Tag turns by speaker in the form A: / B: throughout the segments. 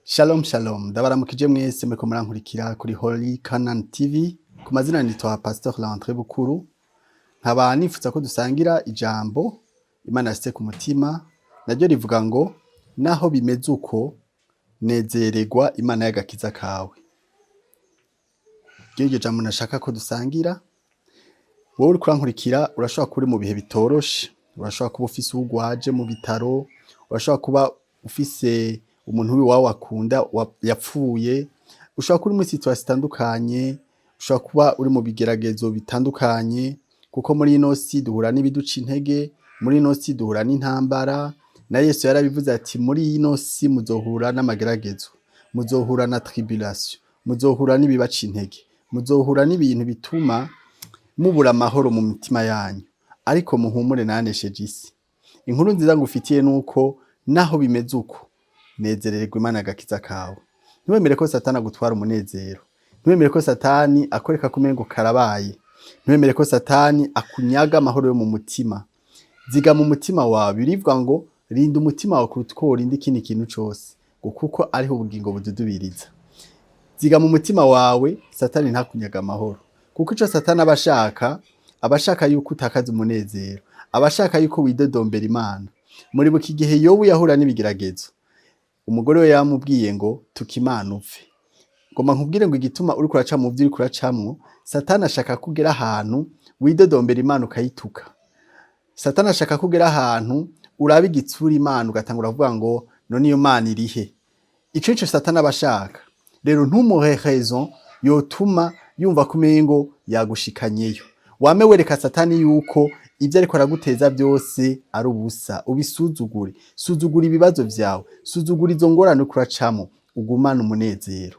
A: Shalom shalom, ndabaramukije mwese muriko murankurikira kuri Holy Canaan TV. Ku mazina nitwa Pastor Landry Bukuru. Nkaba nifuza ko dusangira ijambo Imana yashyize ku mutima, naryo rivuga ngo naho bimeze uko nezererwa Imana y'agakiza kawe. Iryo jambo nashaka ko dusangira. Wowe uriko urankurikira urashobora kuba uri mu bihe bitoroshe, urashobora kuba ufise urwaje mu bitaro, urashobora kuba ufise umuntu w'iwawe akunda yapfuye, ushobora kuba uri muri situation zitandukanye, ushobora kuba uri mu bigeragezo bitandukanye, kuko muri ino si duhura n'ibiduca intege, muri ino si duhura n'intambara, na Yesu yarabivuze ati muri ino si muzohura n'amageragezo, muzohura na tribulation, muzohura n'ibibaca intege, muzohura n'ibintu bituma mubura amahoro mu mitima yanyu, ariko muhumure nanesheje isi. Inkuru nziza ngufitiye nuko naho bimeze uko nezererwa Imana y'agakiza kawe. Ntiwemere ko Satani agutwara umunezero, ntiwemere ko Satani akwereka ko umengo karabaye, ntiwemere ko Satani akunyaga amahoro yo mu mutima. Ziga mu mutima wawe, birivuga ngo rinda umutima wawe kuruta uko worinda ikindi kintu cose, ngo kuko ariho ubugingo bududubiriza. Ziga mu mutima wawe Satani ntakunyaga amahoro, kuko ico Satani abashaka yuko utakaza umunezero, abashaka yuko widodombera Imana. Muri buki gihe Yobu yahura n'ibigeragezo, umugore we yamubwiye ngo tuka Imana upfe. Ngoma nkubwire ngo igituma uriko uraca mu vyo uriko uracamwo, Satani ashaka kugera ahantu widodombera Imana ukayituka. Satani ashaka kugera ahantu uraba igitsura Imana ugatangura kuvuga ngo none iyo Mana irihe. Ico Satani abashaka. Rero ntumuhe raison yotuma yumva kumengo yagushikanyeyo. Wame wereka Satani yuko ivyo ariko araguteza byose ari ubusa, ubisuzugure. Suzugura ibibazo vyawe, suzugura izo ngorane uriko uracamwo, ugumane umunezero.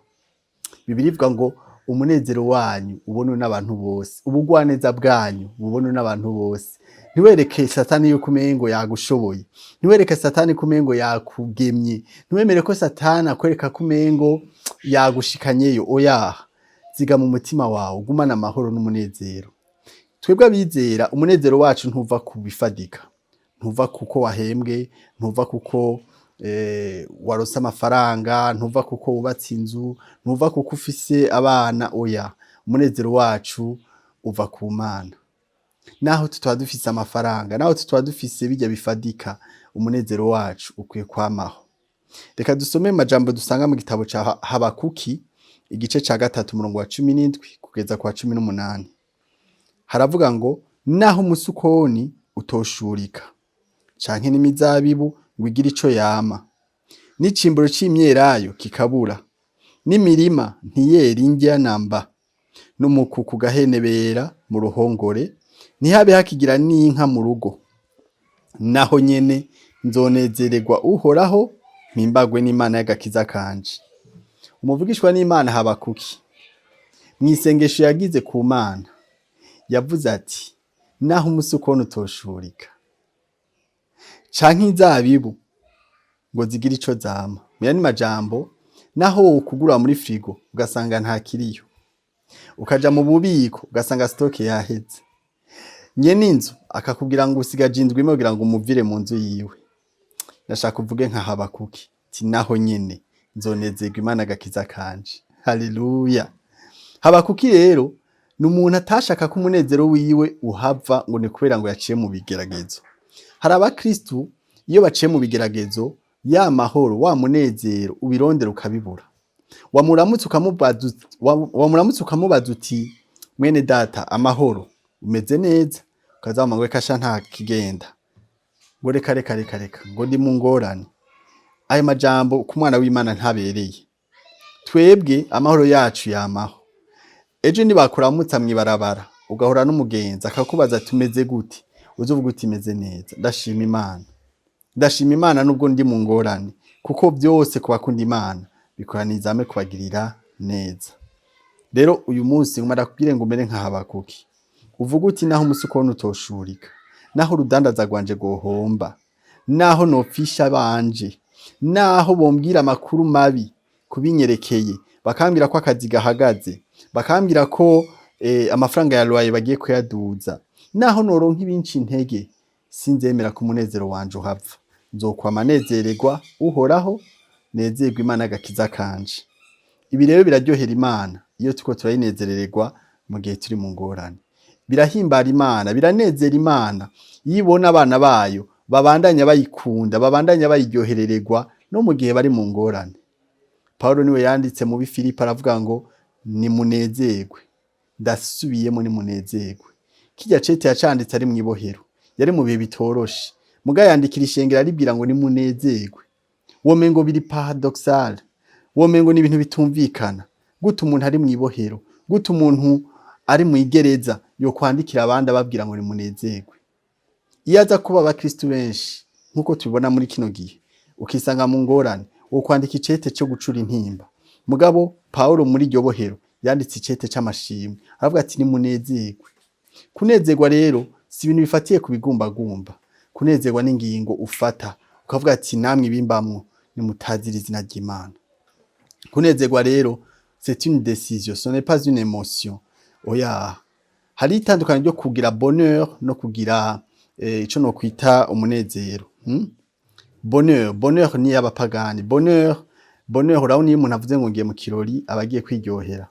A: Bibiliya ivuga ngo umunezero wanyu ubonwe n'abantu bose, ubugwaneza bwanyu bubonwe n'abantu bose. Ntiwereke Satani yuko umengo yagushoboye, ntiwereke Satani ko umengo yakugemye, ntiwemere ko Satani akwereka ko umengo yagushikanyeyo. Oya, ziga mu mutima wawe, ugumane amahoro n'umunezero. Twebwe abizera umunezero wacu ntuva ku bifadika, ntuva kuko wahembwe, ntuva kuko waronse amafaranga, ntuva kuko wubatse inzu, ntuva kuko ufise abana. Oya, umunezero wacu uva ku Mana. Naho tutaba dufise amafaranga, naho tutaba dufise bijya bifadika, umunezero wacu ukwiye kwamaho. Reka dusome amajambo dusanga mu gitabo ca Habakuki, igice ca 3 umurongo wa 17 kugeza kwa 18. Haravuga ngo naho umusukoni utoshurika canke n'imizabibu ngo igire ico yama, n'icimburo c'imyelayo kikabura, n'imirima ntiyera indya namba, n'umukuku gahenebera mu ruhongore, ntihabe hakigira n'inka mu rugo. Naho nyene nzonezererwa Uhoraho, mpimbagwe n'Imana y'agakiza kanje. Umuvugishwa n'Imana Habakuki mwisengesho yagize ku Mana yavuze ati naho umusukoni utoshurika canke izabibu ngo zigira ico zama. Muyandi majambo, naho ukugura muri frigo ugasanga nta kiriyo, ukaja mu bubiko ugasanga stock yaheze, nyene inzu akakubwira ngo usigaje indwi imwe kugira ngo umuvire mu nzu yiwe. Ndashaka uvuge nka Habakuki ati naho nyene nzonezerwa Imana y'agakiza kanje. Haleluya. Habakuki rero ni umuntu atashaka ko umunezero wiwe uhava ngo ni kubera ngo yaciye mu bigeragezo. Hari abakristu iyo baciye mu bigeragezo, ya mahoro wa munezero ubirondera ukabibura. Wamuramutse ukamubaza uti mwene data amahoro umeze neza, ukazama ngo kasha nta kigenda, ngo reka ngo ndi mu ngorane. Ayo majambo ku mwana w'Imana ntabereye. Twebwe amahoro yacu yamaho. Ejo nibakuramutsa mwibarabara ugahora n'umugenzi akakubaza tumeze gute, uzovuga uti meze neza, ndashima Imana. Ndashima Imana nubwo ndi mu ngorane, kuko byose ku bakunda Imana bikoranizame kubagirira neza. Rero uyu munsi ngumara kubwire ngo mbere nka Habakuki, uvuga uti naho umusukoni utoshurika, naho urudandaza rwanje gohomba, naho nopfisha banje, naho bombwira amakuru mabi kubinyerekeye, bakambwira ko akazi gahagaze, bakambwira ko amafaranga ya loyer bagiye kuyaduza, naho noronka ibinci intege, sinzemera ko umunezero wanje uhava. Nzokwama nezererwa Uhoraho, nezerwa Imana y'agakiza kanje. Ibi rero biraryohera Imana iyo turiko turayinezerererwa mu gihe turi mu ngorane. Birahimbara Imana, biranezera Imana iyo ibona abana bayo babandanya bayikunda, babandanya bayiryoherererwa no mu gihe bari mu ngorane. Pawulo niwe yanditse mu Bifilipi aravuga ngo nimunezerwe. Ndasubiyemo nimunezerwe. Kirya cete yacanditse ari mw'ibohero, yari mu bihe bitoroshe. Muga yandikira ishengero aribwira ngo nimunezerwe. Womengo biri paradoxal. Womengo ni ibintu bitumvikana. Gute umuntu ari mw'ibohero, gute umuntu ari mw'igereza yo kwandikira abandi ababwira ngo nimunezerwe. Iyo aza kuba abakristo benshi nkuko tubibona muri kino gihe, ukisanga mu ngorane, wo kwandika icete cyo gucura intimba. Mugabo Pawulo muri iryo bohero yanditse icete c'amashimwe, aravuga ati nimunezerwe. Kunezerwa rero si ibintu bifatiye ku bigumbagumba. Kunezerwa n'ingingo ufata ukavuga ati namwe ibimbamwo nimutazira izina ry'Imana. Kunezerwa rero c'est une décision, ce n'est pas une émotion. Oya, hari itandukanye ryo kugira bonheur no kugira ico no kwita umunezero. Bonheur ni y'abapagani. Bonheur urabona iyo umuntu avuze ngo ngiye mu kirori abagiye kwiryohera.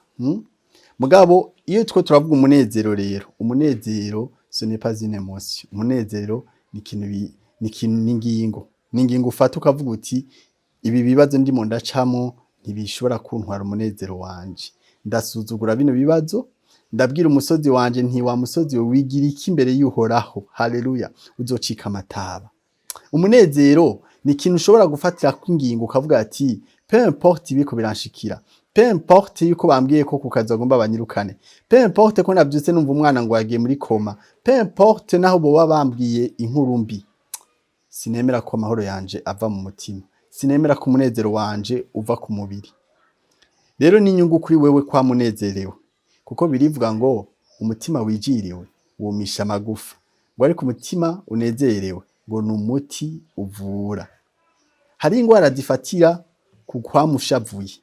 A: Mugabo iyo two turavuga umunezero rero, umunezero ce n'est pas une émotion. Umunezero n'ingingo ufata ukavuga uti ibi bibazo ndimo ndacamo ntibishobora kuntwara umunezero wanje. Ndasuzugura bino bibazo, ndabwira umusozi wanje nti wa musozi we wigira iki imbere y'Uhoraho. Haleluya, uzocika amataba. Umunezero ni ikintu ushobora gufatira kw'ingingo ukavuga ati peu importe ibiko biranshikira, peu importe yuko bambwiye ko kukazi agomba banyirukane, peu importe ko navyutse numva umwana ngo yagiye muri koma, peu importe naho boba bambwiye inkuru mbi, sinemera ko amahoro yanje ava mu mutima, sinemera ko umunezero wanje uva ku mubiri. Rero ni inyungu kuri wewe kwa munezerewe, kuko birivuga ngo umutima wijiriwe wumisha amagufa, ngo ariko umutima unezerewe ngo ni umuti uvura. Hari ingwara zifatira ku kwamushavuye,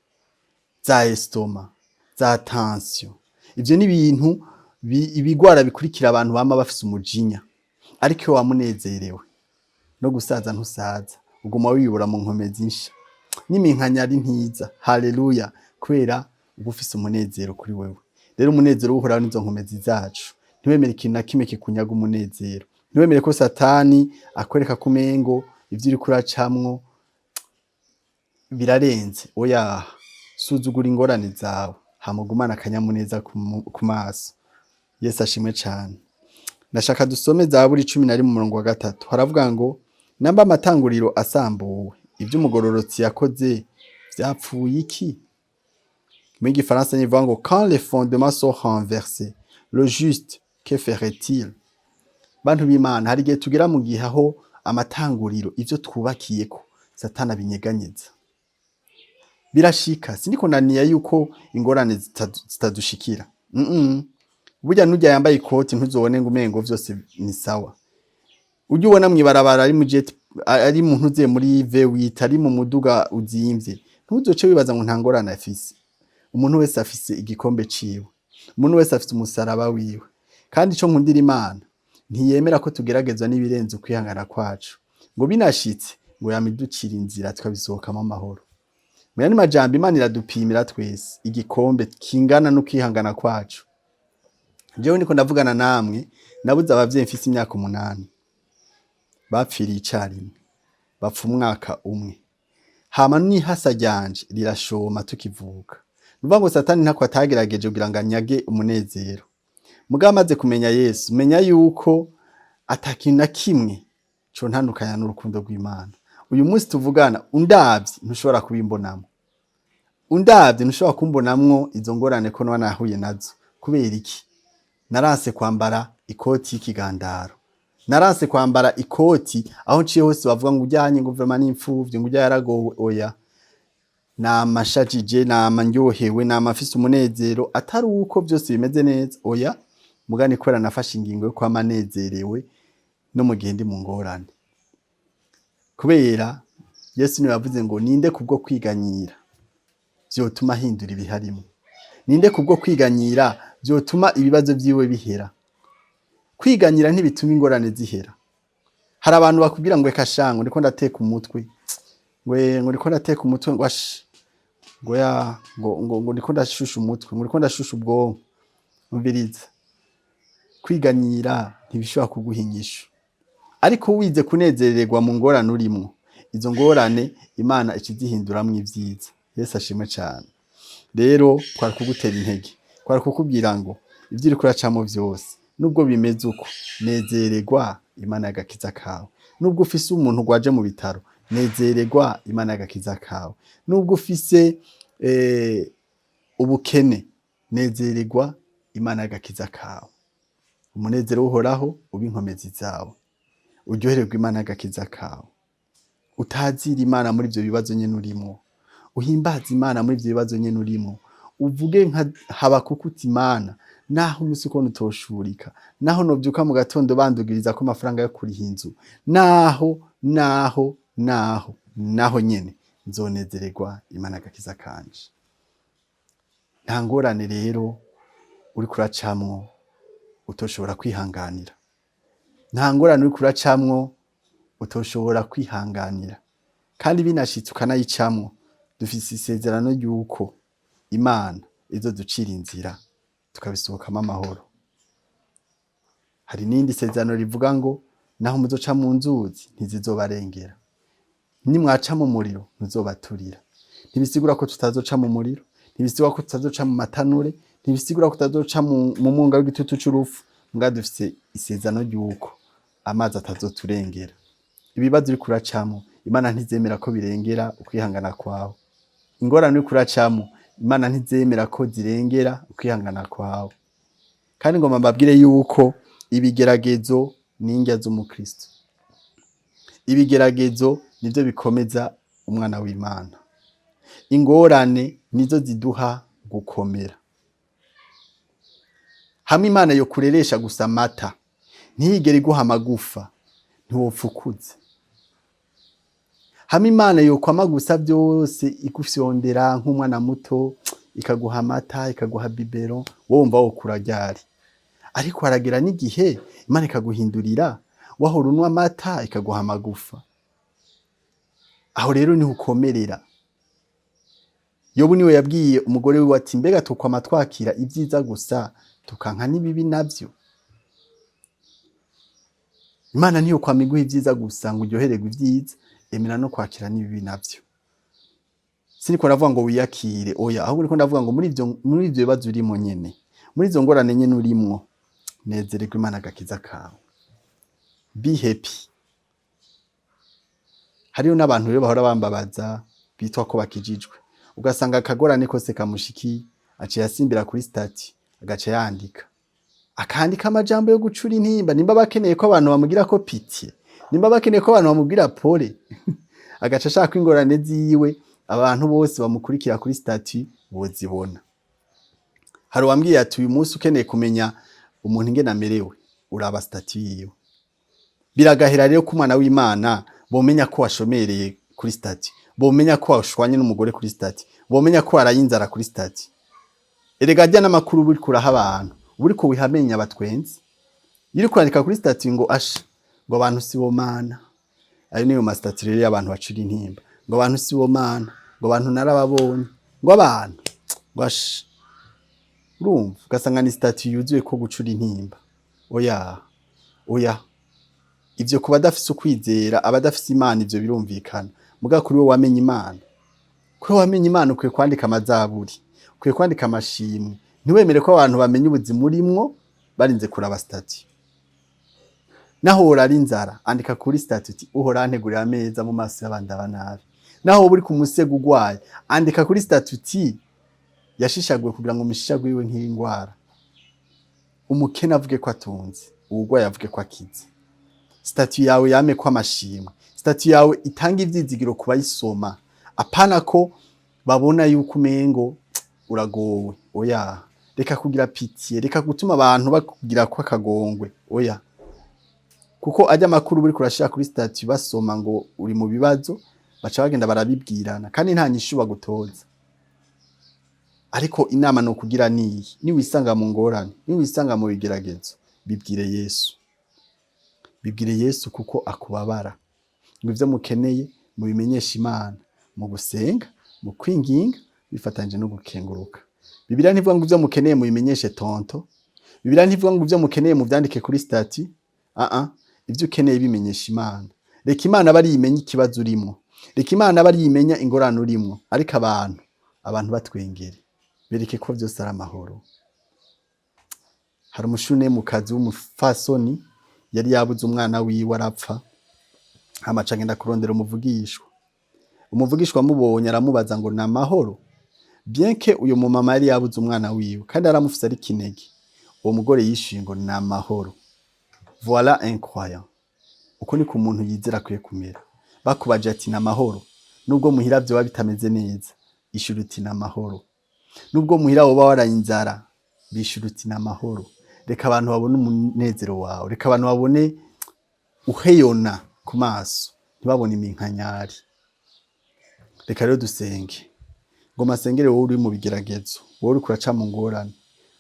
A: za estoma, za tension. Ivyo ni ibintu ibigwara bikurikira abantu bama bafise umujinya. Ariko iyo wamunezerewe no gusaza ntusaza, uguma wibura mu nkomezi nsha. N'iminkanya ari ntiza. Haleluya, kubera uba ufise umunezero kuri wewe. Rero umunezero uhoraho nizo nkomezi zacu. Ntiwemere ikintu na kimwe kikunyaga umunezero. Ntiwemere ko Satani akwereka kumengo ivyo uriko uracamwo birarenze. Oya, suzugura ingorane zawe, hamugumana akanyamuneza ku maso. Yesu ashimwe cane. Ndashaka dusome Zaburi 11:3. Haravuga ngo namba amatanguriro asambuwe, ivyo umugororotsi yakoze vyapfuye iki? Mu Gifaransa nivuga ngo quand les fondements sont renversés, le juste que ferait-il? Bantu b'Imana, hari igihe tugera mu gihe aho amatanguriro ivyo twubakiyeko Satani abinyeganyeza. Birashika, siniko naniya yuko ingorane zitadushikira. Burya nujya yambaye ikoti ntuzobone ngo umengo vyose ni sawa. Ujye ubona mwibarabara ari mu jet, ari mu ntuze muri V8, ari mu muduga uzimvye, ntuzoce wibaza ngo nta ngorane afise. Umuntu wese afise igikombe ciwe, umuntu wese afise umusaraba wiwe. Kandi ico nkundira Imana ntiyemera ko tugeragezwa n'ibirenze ukwihangana kwacu, ngo binashitse ngo yamiducira inzira tukabisohokamo amahoro. Muyandi majambo Imana iradupimira twese igikombe kingana no kwihangana kwacu. Jewe niko ndavugana namwe, nabuze abavyeyi mfise imyaka 8, bapfiriye icarimwe, bapfa umwaka umwe. Hama n'ihasa ryanje rirashoma tukivuka. Nuvuga ngo Satani ntako atagerageje kugira ngo anyage umunezero. Mugabo amaze kumenya Yesu, menya yuko atakintu na kimwe co ntandukanya n'urukundo rw'Imana. Uyu munsi tuvugana, undavye ntushobora kubimbonamo. Undavye ntushobora kumbonamwo izo ngorane ko nahuye nazo. Kubera iki? Naranse kwambara ikoti y'ikigandaro. Naranse kwambara ikoti aho nciye hose bavuga ngo ujyanye ngo vraiment n'imfuvye ngo ujya yaragowe. Oya, namashajije, namandyohewe, namafise umunezero, atari uko byose bimeze neza. Oya, mugani kwera nafashe ingingo yo kwamanezerewe no mu gihe ndi mu ngorane. Kubera Yesu niwe yavuze ngo ninde kubwo kwiganyira vyotuma hindura ibiharimo. Ninde kubwo kwiganyira vyotuma ibibazo vyiwe bihera. Kwiganyira ntibituma ingorane zihera. Hari abantu bakubwira ngo eka shango ndiko ndateka umutwe, ngo ndiko ndateka umutwe ngo ashi ngo ndiko ndashusha umutwe ngo ndiko ndashusha ubwonko. Umviriza, kwiganyira ntibishobora kuguha inyishu, ariko wize kunezererwa mu ngorane urimwo, izo ngorane Imana ikizihinduramwo ivyiza. Yesu ashimwe cane. Rero twari kugutera intege, twari kukubwira ngo ivyo uriko uracamwo vyose nubwo bimeze uko, nezererwa, Imana y'agakiza kawe. Nubwo ufise umuntu gwaje mu bitaro, nezererwa, Imana y'agakiza kawe. Nubwo ufise ubukene, nezererwa, Imana y'agakiza kawe. Umunezero uhoraho ube inkomezi zawe, uryohererwa Imana y'agakiza kawe. Utazira Imana muri ivyo bibazo nyene urimwo, uhimbaza Imana muri ivyo bibazo nyene urimwo. Uvuge nka Habakuki uti Imana, naho umunsi uko utoshurika, naho novyuka mu gatondo bandugiriza ko amafaranga yo kuriha inzu, naho nyene nzonezererwa Imana y'agakiza kanje. Nta ngorane rero uriko uracamwo utoshobora kwihanganira, nta ngorane uriko uracamwo utoshobora kwihanganira, kandi binashitse ukanayicamwo, dufise isezerano ry'uko Imana izoducira inzira tukabisohokamo amahoro. Hari n'indi sezerano rivuga ngo naho muzoca mu nzuzi ntizizobarengera, nimwaca mu muriro ntuzobaturira. Ntibisigura ko tutazoca mu muriro, ntibisigura ko tutazoca mu matanure, ntibisigura ko tutazoca mu munga w'igitutu c'urupfu, mbwa dufise isezerano ry'uko amazi atazoturengera. Ibibazo uriko uracamwo, Imana ntizemera ko birengera ukwihangana kwawe. Ingorane uriko uracamwo, Imana ntizemera ko zirengera ukwihangana kwawe. Kandi ngomba mbabwire yuko ibigeragezo ni indya z'umukristo. Ibigeragezo nivyo bikomeza umwana w'Imana. Ingorane nizo ziduha gukomera. Hamwe Imana yo kureresha gusa amata, ntiyigere iguha amagufa, ntiwopfukuze. Hamwe Imana yo kwama gusa byose igufyondera nk'umwana muto, ikaguha amata, ikaguha bibero, wumva wokura ryari. Ariko haragera n'igihe Imana ikaguhindurira, wahora unywa amata ikaguha amagufa. Aho rero niho ukomerera. Yobu niwe yabwiye umugore wiwe ati mbega tukwama twakira ibyiza gusa tukanka n'ibibi navyo. Imana niyo kwama iguha ibyiza gusa ngo uryohererwe ibyiza, emera no kwakira n'ibibi navyo. Siniko ndavuga ngo wiyakire, oya, ahubwo niko ndavuga ngo muri ivyo bibazo urimo nyene, muri izo ngorane nyene urimwo, nezererwa Imana y'agakiza kawe. Be happy. Hariyo n'abantu rero bahora bambabaza bitwa ko bakijijwe, ugasanga akagorane kose kamushiki aciye asimbira kuri stati, agaca yandika, akandika amajambo yo gucura intimba, nimba bakeneye ko abantu bamugira ko pitié, nimba bakeneye ko abantu bamubwira pole, agaca ashaka ingorane ziwe abantu bose bamukurikira kuri stati bozibona. Hari uwambwiye ati uyu munsi ukeneye kumenya umuntu ingene amerewe, uraba stati yiwe. Biragahera rero ko umwana w'Imana bomenya ko washomereye kuri stati, bomenya ko washwanye n'umugore kuri stati, bomenya ko warayinzara kuri stati. Erega ajya n'amakuru buri kuraha abantu, buri ko wihamenya abatwenzi. Yiri kwandika kuri stati ngo asha, ngo abantu sibo Mana. Ayo niyo ma stati rero y'abantu bacura intimba. Ngo abantu sibo Mana, ngo abantu narababonye, ngo abantu, ngo asha. Urumva, ugasanga ni stati yuzuye ko gucura intimba. Oya. Ivyo kuba adafise ukwizera, abadafise Imana ivyo birumvikana. Muga kuri wowe wamenye Imana. Kuri wowe wamenye Imana ukwiye kwandika amazaburi, ukwiye kwandika amashimwe. Ntiwemere ko abantu bamenye ubuzima urimwo barinze kuraba stati. Naho urari inzara, andika kuri stati uti uhora antegurira ameza mu maso y'abandi abanabi. Naho uri ku musego ugwaye, andika kuri stati uti yashishagwe kugira ngo umishishagwe iwe nk'ingwara. Umukene avuge ko atunze, uwugwaye avuge ko akize. Stati yawe yame ko amashimwe, stati yawe itanga ivyizigiro kubayisoma, apana ko babona yuko umengo uragowe. Oya, reka kugira pitié, reka gutuma abantu bakugira ko akagongwe. Oya, kuko ajya makuru buri kurashira kuri stati basoma ngo uri mu bibazo, baca bagenda barabibwirana, kandi nta nyishu bagutoza. Ariko inama no kugira niyi, ni wisanga mu ngorane, ni wisanga mu bigeragezo, bibwire Yesu. Bibwire Yesu kuko akubabara. Ngo ivyo mukeneye mubimenyesha Imana mu gusenga, mu kwinginga, bifatanyije no gukenguruka. Bibiliya ntivuga ngo ivyo mukeneye mubimenyeshe tonto. Bibiliya ntivuga ngo ivyo mukeneye muvyandike kuri stati. Ivyo ukeneye bimenyesha Imana. Reka Imana aba ariyo imenya ikibazo urimwo. Reka Imana aba ariyo imenya ingorane urimwo. Ariko abantu batwengere. Bereke ko vyose ari amahoro. Hari umushunemukazi w'umufasoni yari yabuze umwana wiwe arapfa. Hamaca agenda kurondera umuvugishwa. Umuvugishwa amubonye aramubaza ngo ni amahoro. Bien que uyu mumama yari yabuze umwana wiwe kandi aramufise ari kinege. Uwo mugore yishuye ngo ni amahoro. Voilà un croyant. Uko ni ku muntu yizera akwiye kumera. Bakubaje ati ni amahoro. Nubwo muhira vyoba bitameze neza, ishura uti ni amahoro. Nubwo muhira woba waraye inzara, bishura uti ni amahoro. Reka abantu babone umunezero wawe. Reka abantu babone uheyona ku maso. Ntibabone iminkanyari. Reka rero dusenge. Ngo masengere wowe uri mu bigeragezo. Wowe uri kuraca mu ngorane.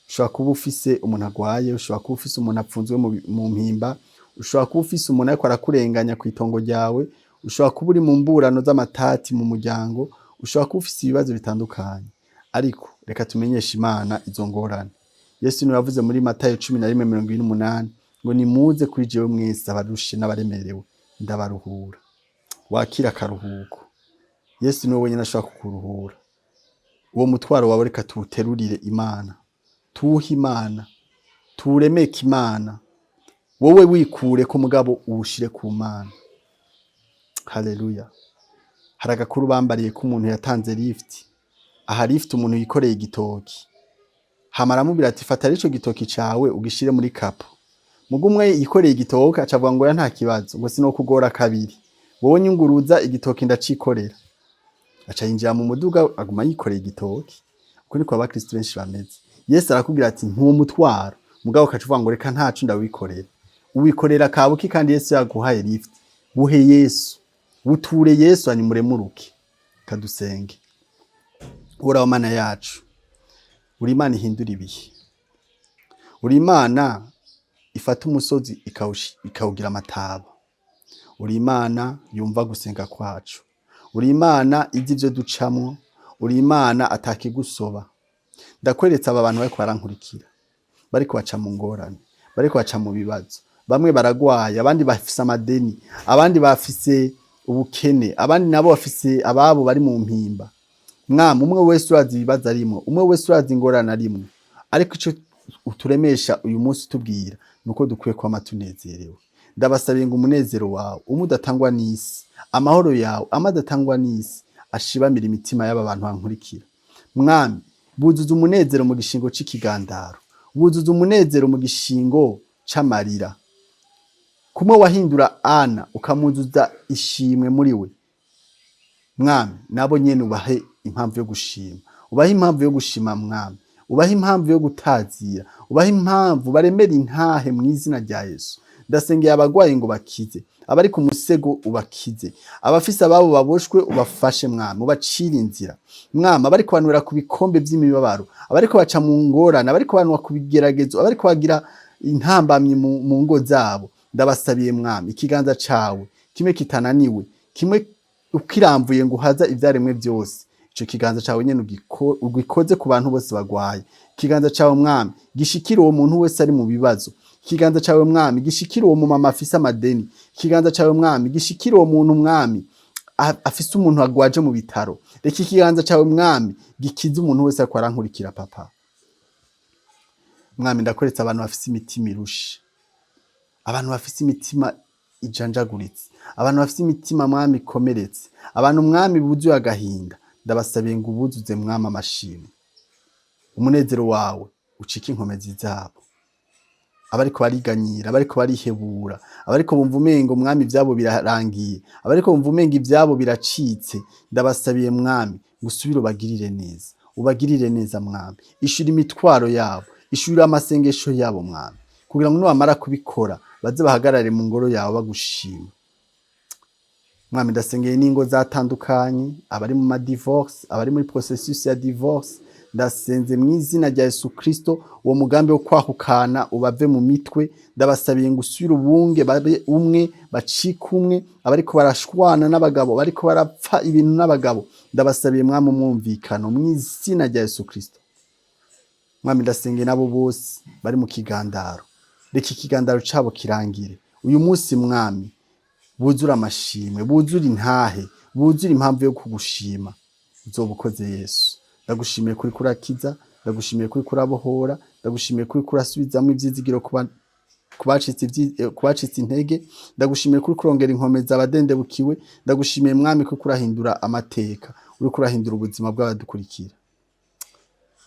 A: Ushobora kuba ufise umuntu agwaye, ushobora kuba ufise umuntu apfunzwe mu mpimba, ushobora kuba ufise umuntu ariko arakurenganya ku itongo ryawe, ushobora kuba uri mu mburano z'amatati mu muryango, ushobora kuba ufise ibibazo bitandukanye. Ariko reka tumenyeshe Imana izo ngorane. Yesu niwe yavuze muri Matayo 11:28 ngo nimuze kuri jewe mwese abarushe n'abaremerewe ndabaruhura. Wakira akaruhuko. Yesu niwe wenyine ashobora kukuruhura. Uwo mutwaro wawe reka tuwuterurire Imana. Tuwuhe Imana. Tuwuremeke Imana. Wowe wikure ko mugabo uwushire ku Mana. Haleluya. Hari agakuru bambariye ko umuntu yatanze lift. Aha lift umuntu yikoreye igitoki. Hamara mubira ati fata arico gitoki cawe ugishire muri kapo. Mugumwe yikoreye igitoki acavuga ngo ya nta kibazo ngo sino kugora kabiri. Wowe nyunguruza igitoki ndacikorera. Aca yinjira mu muduga aguma yikoreye igitoki. Uko niko abakristo benshi bameze. Yesu arakubwira ati ntuwo mutwaro mugabo ukacuvuga ngo reka ntacu ndawikorera. Uwikorera kabuki kandi Yesu yaguhaye lift. Buhe Yesu. Buture Yesu animuremuruke. Kadusenge. Ura Mana yacu. Uri Imana ihindura ibihe. Uri Imana ifata umusozi ikawugira amataba. Uri Imana yumva gusenga kwacu. Uri Imana izi ivyo ducamwo. Uri Imana atakigusoba. Ndakweretsa aba bantu bariko barankurikira. Bariko baca mu ngorane. Bariko baca mu bibazo. Bamwe baragwaye, abandi bafise amadeni, abandi bafise ubukene, abandi nabo bafise ababo bari mu mpimba. Mwami umwe wese urazi ibibazo arimo, umwe wese urazi ingorane arimo. Ariko ico uturemesha uyu munsi tubwira nuko dukwiye kwama tunezerewe. Ndabasabiye ngo umunezero wawe umudatangwa n'isi, amahoro yawe amadatangwa n'isi ashibamira imitima y'aba bantu bankurikira. Mwami buzuza umunezero mu gishingo c'ikigandaro, buzuza umunezero mu gishingo c'amarira. Kumwe wahindura Ana ukamuzuza ishimwe muri we. Mwami nabo nyene ubahe impamvu yo gushima. Ubahe impamvu yo gushima mwami. Ubahe impamvu yo gutazira. Ubahe impamvu baremera intahe mu izina rya Yesu. Ndasengeye abagwaye ngo bakize. Abari ku musego ubakize. Abafise ababo baboshwe ubafashe mwami. Ubacira inzira. Mwami abari kubanura ku bikombe vy'imibabaro. Abari ko baca mu ngorane. Abari kubanura ku bigeragezo. Abari kubagira intambamye mu ngo zabo. Ndabasabiye mwami ikiganza cawe kimwe kitananiwe kimwe ukiramvuye ngo uhaza ivyaremwe byose. Ico kiganza cawe nyene ugikoze ku bantu bose bagwaye. Ikiganza cawe mwami gishikira uwo muntu wese ari mu bibazo. Ikiganza cawe mwami gishikira uwo mumama afise amadeni. Ikiganza cawe mwami gishikira uwo muntu mwami afise umuntu agwaje mu bitaro. Reka ikiganza cawe mwami gikize umuntu wese ariko arankurikira papa. Mwami ndakoretsa abantu bafise imitima irushe. Abantu bafise imitima ijanjaguritse. Abantu bafise imitima mwami ikomeretse. Abantu mwami buzuye agahinda. Ndabasabiye ngo ubuzuze mwami amashimwe. Umunezero wawe ucike inkomezi zabo. Abariko bariganyira, abariko barihebura, abariko bumva umengo mwami ivyabo birarangiye, abariko bumva umengo ivyabo biracitse. Ndabasabiye mwami gusubira ubagirire neza. Ubagirire neza mwami. Ishura imitwaro yabo, ishura amasengesho yabo mwami. Kugira ngo nibamara kubikora baze bahagarare mu ngoro yawe bagushima. Mwami ndasengeye n'ingo zatandukanye, abari mu divorce, abari muri processus ya divorce, ndasenze mu izina rya Yesu Kristo, uwo mugambi wo kwahukana ubave mu mitwe, ndabasabiye ngo usubire ubunge babe umwe, bacike umwe, abariko barashwana n'abagabo, bariko barapfa ibintu n'abagabo, ndabasabiye mwami umwumvikano mu izina rya Yesu Kristo. Mwami ndasenge nabo bose bari mu kigandaro, reka ikigandaro cabo kirangire uyu munsi mwami, buzura amashimwe, buzura intahe, buzura impamvu yo kugushima. Uzoba ukoze Yesu. Ndagushimiye kuri kurakiza, ndagushimiye kuri kurabohora, ndagushimiye kuri kurasubizamo ivyizigiro kubacitse intege, ndagushimiye kuri kurongera inkomezi abadendebukiwe, ndagushimiye mwami kuri kurahindura amateka, uri kurahindura ubuzima bw'abadukurikira.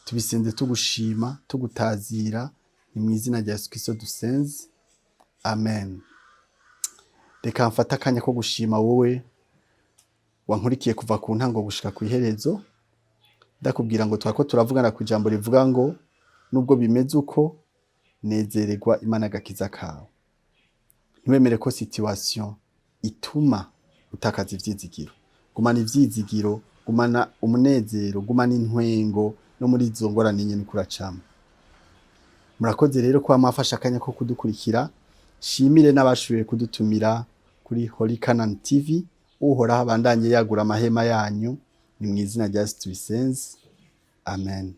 A: Tubisenze tugushima, tugutazira, ni mu izina rya Yesu Kristo dusenze. Amen. Reka mfata akanya ko gushima wowe wankurikiye kuva ku ntango gushika ku iherezo, ndakubwira ngo twako turavugana ku ijambo rivuga ngo nubwo bimeze uko, nezererwa Imana agakiza kawe. Ntiwemere ko situation ituma utakaza ivyizigiro. Gumana ivyizigiro, gumana umunezero, gumana intwengo no muri izo ngorane nyene kuracamo. Murakoze rero ko mwafashe akanya ko kudukurikira. Shimire n'abashoboye kudutumira kuri Holy Canaan TV. Uhoraho abandanye yagura amahema yanyu, ni mu izina rya Yesu tubisenze. Amen.